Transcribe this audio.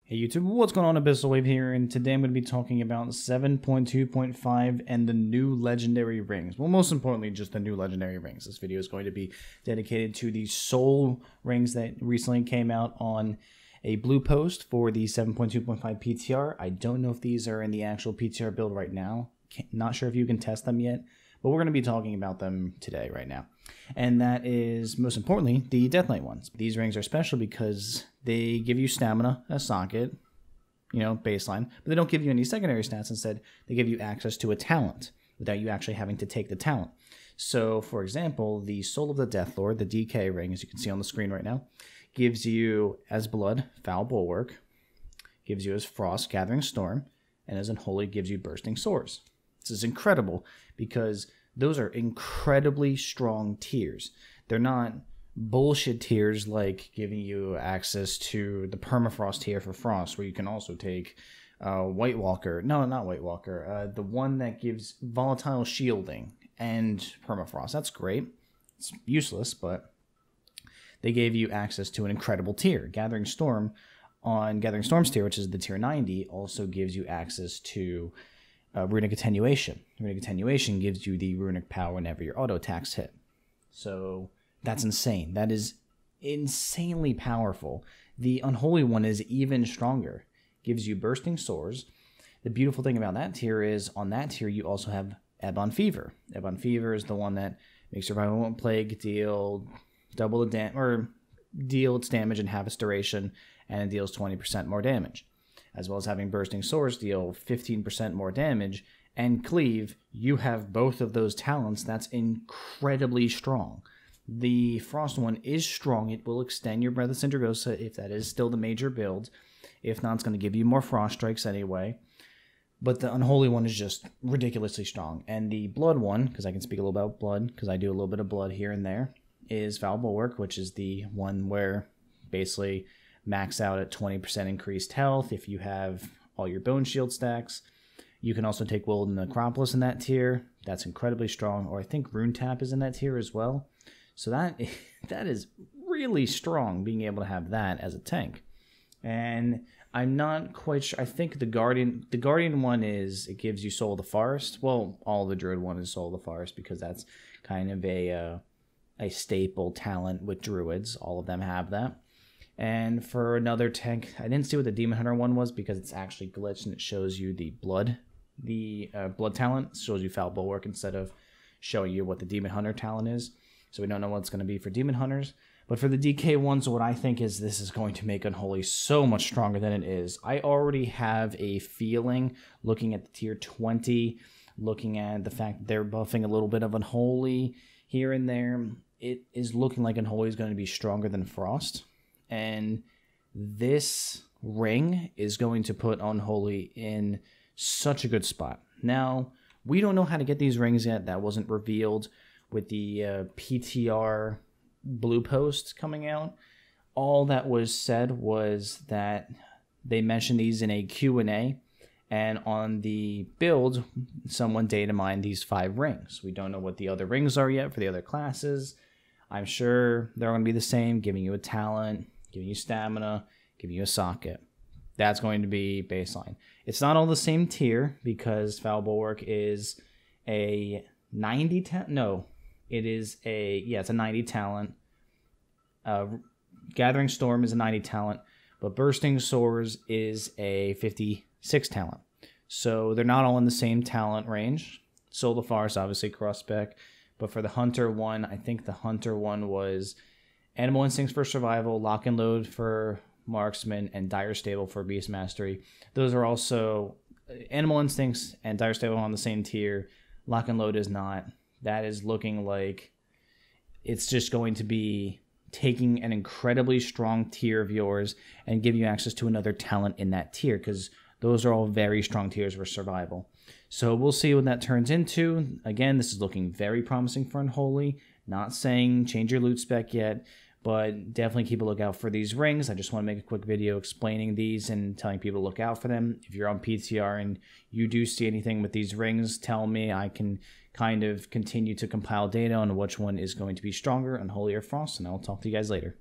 Hey YouTube, what's going on? Abyssal Wave here, and today I'm going to be talking about 7.2.5 and the new legendary rings. Well, most importantly, just the new legendary rings. This video is going to be dedicated to the soul rings that recently came out on a blue post for the 7.2.5 PTR. I don't know if these are in the actual PTR build right now. Not sure if you can test them yet, but we're going to be talking about them today, right now. And that is, most importantly, the Death Knight ones. These rings are special because they give you stamina, a socket, you know, baseline, but they don't give you any secondary stats. Instead, they give you access to a talent without you actually having to take the talent. So, for example, the Soul of the Death Lord, the DK ring, as you can see on the screen right now, gives you as Blood, Foul Bulwark, gives you as Frost, Gathering Storm, and as Unholy gives you Bursting Swords. This is incredible because those are incredibly strong tiers. They're not bullshit tiers like giving you access to the permafrost tier for Frost, where you can also take White Walker. No, not White Walker. The one that gives volatile shielding and permafrost. That's great. It's useless, but they gave you access to an incredible tier. Gathering Storm on Gathering Storm's tier, which is the tier 90, also gives you access to Runic Attenuation. Runic Attenuation gives you the runic power whenever your auto attacks hit. So that's insane. That is insanely powerful. The Unholy one is even stronger. Gives you Bursting Swords. The beautiful thing about that tier is, on that tier, you also have Ebon Fever. Ebon Fever is the one that makes Survival Won't Plague deal double the damage, or deal its damage in half its duration, and it deals 20% more damage. As well as having Bursting Swords deal 15% more damage, and Cleave, you have both of those talents. That's incredibly strong. The Frost one is strong. It will extend your Breath of Sindragosa if that is still the major build. If not, it's going to give you more Frost Strikes anyway. But the Unholy one is just ridiculously strong. And the Blood one, because I can speak a little about Blood, because I do a little bit of Blood here and there, is Foul Bulwark, which is the one where basically max out at 20% increased health if you have all your bone shield stacks. You can also take Will of the Necropolis in that tier. That's incredibly strong. Or I think Rune Tap is in that tier as well. So that is really strong, being able to have that as a tank. And I'm not quite sure. I think the Guardian one is, it gives you Soul of the Forest. Well, all the Druid one is Soul of the Forest because that's kind of a staple talent with Druids. All of them have that. And for another tank, I didn't see what the Demon Hunter one was because it's actually glitched and it shows you the blood. The blood talent shows you Foul Bulwark instead of showing you what the Demon Hunter talent is. So we don't know what it's going to be for Demon Hunters. But for the DK ones, what I think is this is going to make Unholy so much stronger than it is. I already have a feeling, looking at the tier 20, looking at the fact that they're buffing a little bit of Unholy here and there, it is looking like Unholy is going to be stronger than Frost. And this ring is going to put Unholy in such a good spot. Now, we don't know how to get these rings yet. That wasn't revealed with the PTR blue post coming out. All that was said was that they mentioned these in a Q&A, and on the build, someone data mined these 5 rings. We don't know what the other rings are yet for the other classes. I'm sure they're going to be the same, giving you a talent, giving you stamina, giving you a socket. That's going to be baseline. It's not all the same tier because Foul Bulwark is a 90 talent. No, it is it's a 90 talent. Gathering Storm is a 90 talent, but Bursting Swords is a 56 talent. So they're not all in the same talent range. Soul of the Forest, obviously cross-spec, but for the Hunter one, I think the Hunter one was Animal Instincts for Survival, Lock and Load for Marksman, and Dire Stable for Beast Mastery. Those are also Animal Instincts and Dire Stable on the same tier. Lock and Load is not. That is looking like it's just going to be taking an incredibly strong tier of yours and give you access to another talent in that tier, because those are all very strong tiers for survival. So we'll see what that turns into. Again, this is looking very promising for Unholy. Not saying change your loot spec yet, but definitely keep a lookout for these rings. I just want to make a quick video explaining these and telling people to look out for them. If you're on PTR and you do see anything with these rings, tell me. I can kind of continue to compile data on which one is going to be stronger, Unholy or Frost, and I'll talk to you guys later.